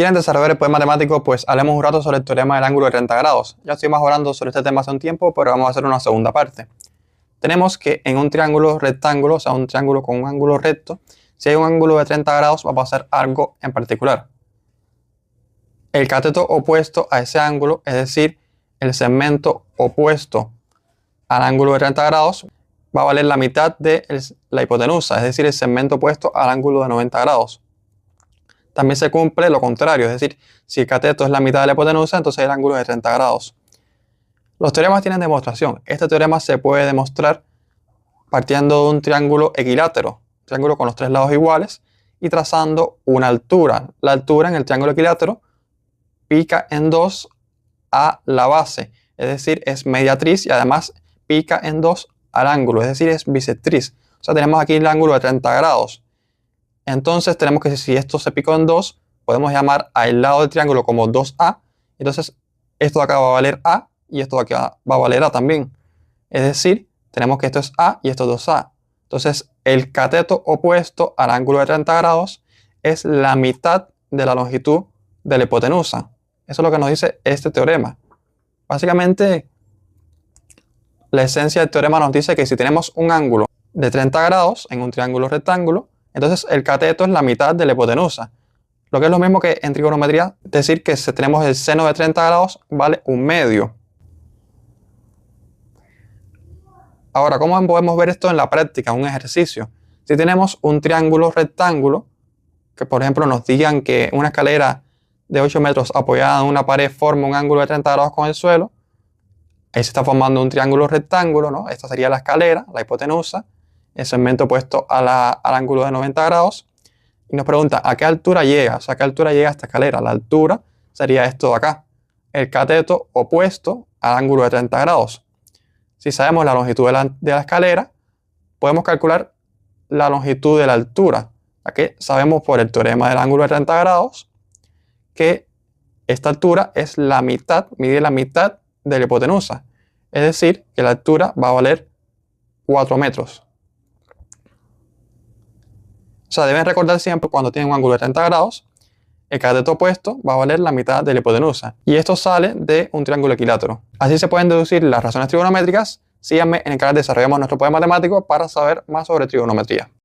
quieren desarrollar el poder matemático, pues hablemos un rato sobre el teorema del ángulo de 30 grados. Ya estoy más hablando sobre este tema hace un tiempo, pero vamos a hacer una segunda parte. Tenemos que en un triángulo rectángulo, o sea, un triángulo con un ángulo recto, si hay un ángulo de 30 grados, va a pasar algo en particular. El cateto opuesto a ese ángulo, es decir, el segmento opuesto al ángulo de 30 grados, va a valer la mitad de la hipotenusa, es decir, el segmento opuesto al ángulo de 90 grados. También se cumple lo contrario, es decir, si el cateto es la mitad de la hipotenusa, entonces el ángulo es de 30 grados. Los teoremas tienen demostración. Este teorema se puede demostrar partiendo de un triángulo equilátero, un triángulo con los tres lados iguales, y trazando una altura. La altura en el triángulo equilátero pica en 2 a la base, es decir, es mediatriz y además pica en 2 al ángulo, es decir, es bisectriz. O sea, tenemos aquí el ángulo de 30 grados. Entonces tenemos que, si esto se picó en 2, podemos llamar al lado del triángulo como 2A. Entonces esto de acá va a valer A y esto de acá va a valer A también. Es decir, tenemos que esto es A y esto es 2A. Entonces el cateto opuesto al ángulo de 30 grados es la mitad de la longitud de la hipotenusa. Eso es lo que nos dice este teorema. Básicamente, la esencia del teorema nos dice que si tenemos un ángulo de 30 grados en un triángulo rectángulo, entonces el cateto es la mitad de la hipotenusa. Lo que es lo mismo que en trigonometría, decir que si tenemos el seno de 30 grados, vale un medio. Ahora, ¿cómo podemos ver esto en la práctica, un ejercicio? Si tenemos un triángulo rectángulo, que por ejemplo nos digan que una escalera de 8 metros apoyada en una pared forma un ángulo de 30 grados con el suelo, ahí se está formando un triángulo rectángulo, ¿no? Esta sería la escalera, la hipotenusa, el segmento opuesto al ángulo de 90 grados. Y nos pregunta, ¿a qué altura llega? O sea, ¿a qué altura llega esta escalera? La altura sería esto de acá, el cateto opuesto al ángulo de 30 grados. Si sabemos la longitud de la escalera, podemos calcular la longitud de la altura. Aquí sabemos por el teorema del ángulo de 30 grados que esta altura es la mitad, mide la mitad de la hipotenusa. Es decir, que la altura va a valer 4 metros. O sea, deben recordar siempre cuando tienen un ángulo de 30 grados, el cateto opuesto va a valer la mitad de la hipotenusa. Y esto sale de un triángulo equilátero. Así se pueden deducir las razones trigonométricas. Síganme en el canal Desarrollamos Nuestro Poder Matemático para saber más sobre trigonometría.